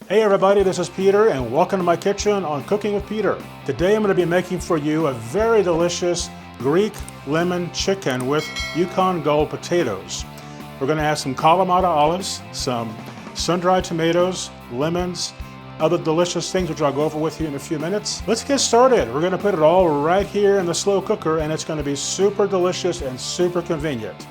Hey everybody, this is Peter and welcome to my kitchen on Cooking with Peter. Today I'm going to be making for you a very delicious Greek lemon chicken with Yukon Gold potatoes. We're going to add some Kalamata olives, some sun-dried tomatoes, lemons, other delicious things which I'll go over with you in a few minutes. Let's get started. We're going to put it all right here in the slow cooker and it's going to be super delicious and super convenient.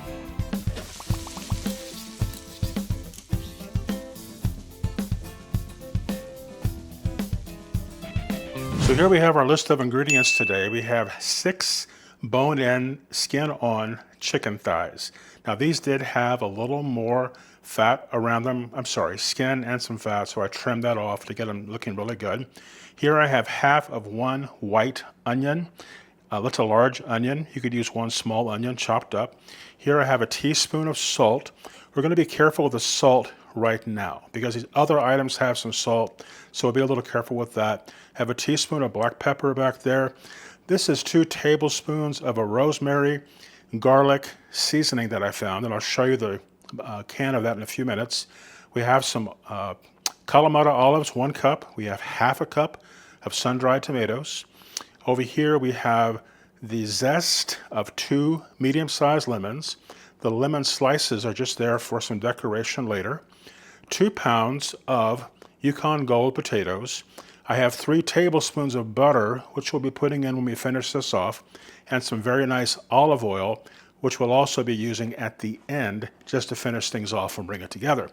So here we have our list of ingredients today. We have 6 bone-in, skin-on chicken thighs. Now these did have a little more fat around them. I'm sorry, skin and some fat, so I trimmed that off to get them looking really good. Here I have half of 1 white onion. That's a large onion. You could use 1 small onion chopped up. Here I have a teaspoon of salt. We're going to be careful with the salt right now because these other items have some salt, so we'll be a little careful with that. Have a teaspoon of black pepper back there. This is 2 tablespoons of a rosemary garlic seasoning that I found, and I'll show you the can of that in a few minutes. We have some Kalamata olives, 1 cup. We have half a cup of sun-dried tomatoes. Over here we have the zest of 2 medium-sized lemons. The lemon slices are just there for some decoration later. 2 pounds of Yukon Gold potatoes. I have 3 tablespoons of butter, which we'll be putting in when we finish this off, and some very nice olive oil, which we'll also be using at the end just to finish things off and bring it together.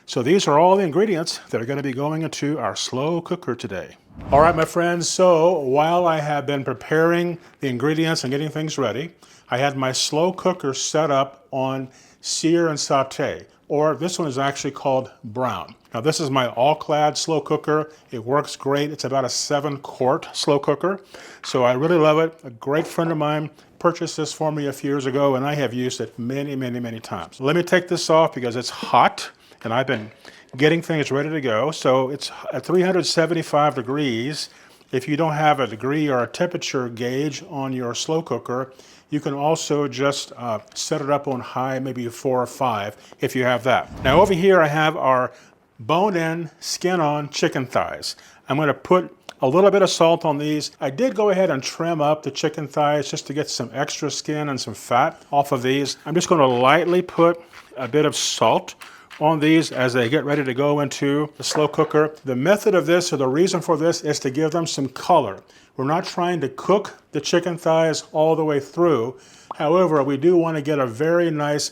So these are all the ingredients that are going to be going into our slow cooker today. All right, my friends, so while I have been preparing the ingredients and getting things ready, I had my slow cooker set up on sear and saute, or this one is actually called brown. Now this is my all-clad slow cooker. It works great. It's about a 7-quart slow cooker. So I really love it. A great friend of mine purchased this for me a few years ago and I have used it many times. Let me take this off because it's hot and I've been getting things ready to go. So it's at 375 degrees. If you don't have a degree or a temperature gauge on your slow cooker, you can also just set it up on high, maybe 4 or 5 if you have that. Now over here I have our bone-in, skin-on chicken thighs. I'm going to put a little bit of salt on these. I did go ahead and trim up the chicken thighs just to get some extra skin and some fat off of these. I'm just going to lightly put a bit of salt on these as they get ready to go into the slow cooker. The method of this, or the reason for this, is to give them some color. We're not trying to cook the chicken thighs all the way through. However, we do want to get a very nice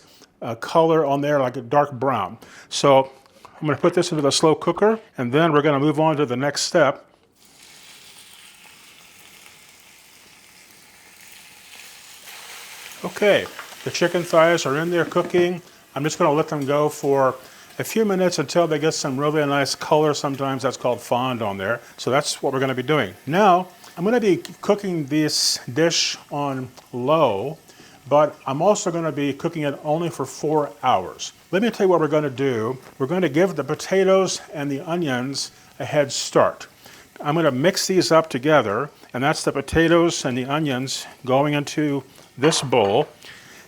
color on there, like a dark brown. So I'm going to put this into the slow cooker, and then we're going to move on to the next step. Okay, the chicken thighs are in there cooking. I'm just going to let them go for a few minutes until they get some really nice color. Sometimes that's called fond on there. So that's what we're going to be doing. Now, I'm going to be cooking this dish on low, but I'm also going to be cooking it only for 4 hours. Let me tell you what we're going to do. We're going to give the potatoes and the onions a head start. I'm going to mix these up together, and that's the potatoes and the onions going into this bowl.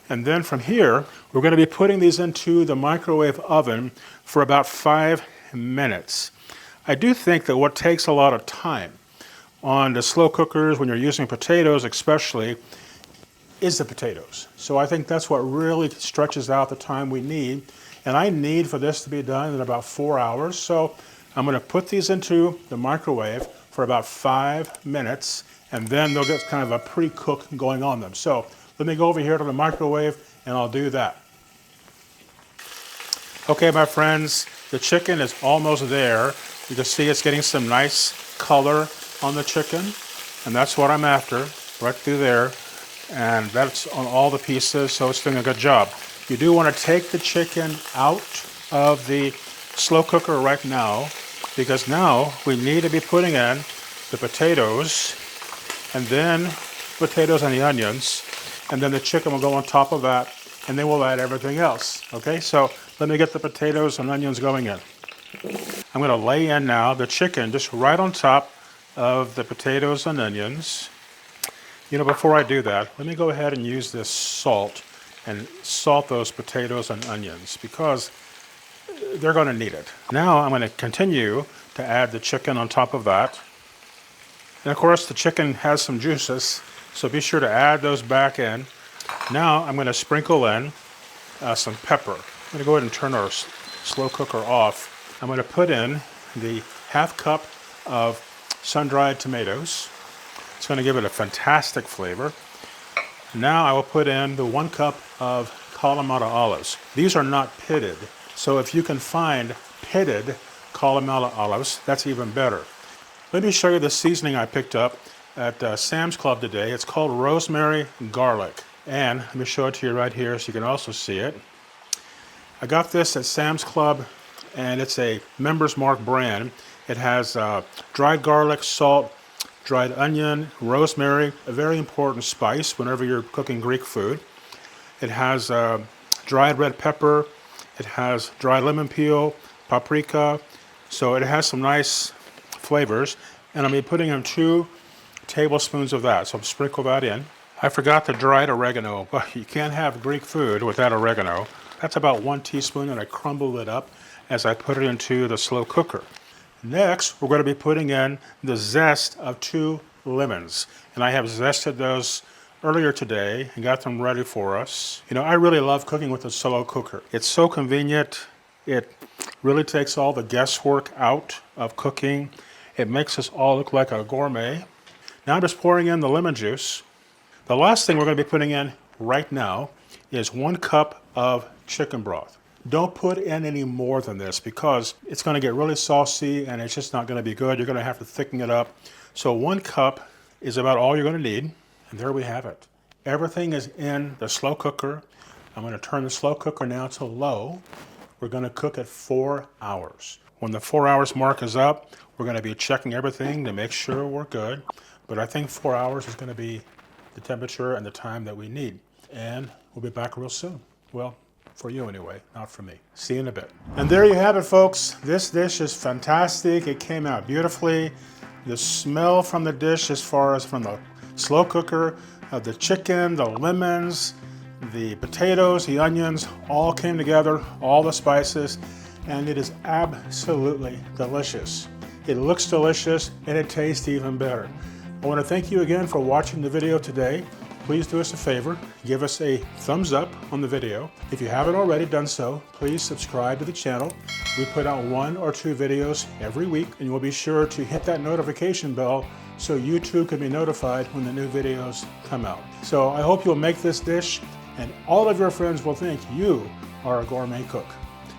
And then from here, we're going to be putting these into the microwave oven for about 5 minutes. I do think that what takes a lot of time on the slow cookers, when you're using potatoes especially, is the potatoes. So I think that's what really stretches out the time we need. And I need for this to be done in about 4 hours. So I'm going to put these into the microwave for about 5 minutes, and then they'll get kind of a pre-cook going on them. So let me go over here to the microwave and I'll do that. Okay, my friends, the chicken is almost there. You can see it's getting some nice color on the chicken, and that's what I'm after, right through there. And that's on all the pieces, so it's doing a good job. You do want to take the chicken out of the slow cooker right now, because now we need to be putting in the potatoes, and then potatoes and the onions, and then the chicken will go on top of that, and then we'll add everything else. Okay, so let me get the potatoes and onions going in. I'm going to lay in now the chicken just right on top of the potatoes and onions. You know, before I do that, let me go ahead and use this salt and salt those potatoes and onions, because they're going to need it. Now I'm going to continue to add the chicken on top of that. And of course the chicken has some juices, so be sure to add those back in. Now I'm going to sprinkle in some pepper. I'm going to go ahead and turn our slow cooker off. I'm going to put in the half cup of sun-dried tomatoes. It's going to give it a fantastic flavor. Now I will put in the 1 cup of Kalamata olives. These are not pitted, so if you can find pitted Kalamata olives, that's even better. Let me show you the seasoning I picked up at Sam's Club today. It's called rosemary garlic. And let me show it to you right here so you can also see it. I got this at Sam's Club, and it's a Members Mark brand. It has dried garlic, salt, dried onion, rosemary, a very important spice whenever you're cooking Greek food. It has dried red pepper. It has dried lemon peel, paprika. So it has some nice flavors. And I'll be putting in 2 tablespoons of that. So I'll sprinkle that in. I forgot the dried oregano. Well, you can't have Greek food without oregano. That's about 1 teaspoon, and I crumbled it up as I put it into the slow cooker. Next, we're going to be putting in the zest of 2 lemons. And I have zested those earlier today and got them ready for us. You know, I really love cooking with a slow cooker. It's so convenient. It really takes all the guesswork out of cooking. It makes us all look like a gourmet. Now I'm just pouring in the lemon juice. The last thing we're going to be putting in right now is 1 cup of chicken broth. Don't put in any more than this because it's going to get really saucy and it's just not going to be good. You're going to have to thicken it up. So 1 cup is about all you're going to need. And there we have it. Everything is in the slow cooker. I'm going to turn the slow cooker now to low. We're going to cook it 4 hours. When the 4 hours mark is up, we're going to be checking everything to make sure we're good. But I think 4 hours is going to be the temperature and the time that we need. And we'll be back real soon. Well, for you anyway, not for me. See you in a bit. And there you have it, folks. This dish is fantastic. It came out beautifully. The smell from the dish, as far as from the slow cooker, the chicken, the lemons, the potatoes, the onions, all came together, all the spices, and it is absolutely delicious. It looks delicious and it tastes even better. I want to thank you again for watching the video today. Please do us a favor, give us a thumbs up on the video. If you haven't already done so, please subscribe to the channel. We put out 1 or 2 videos every week, and you'll be sure to hit that notification bell so you too can be notified when the new videos come out. So I hope you'll make this dish, and all of your friends will think you are a gourmet cook.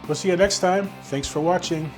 We'll see you next time. Thanks for watching.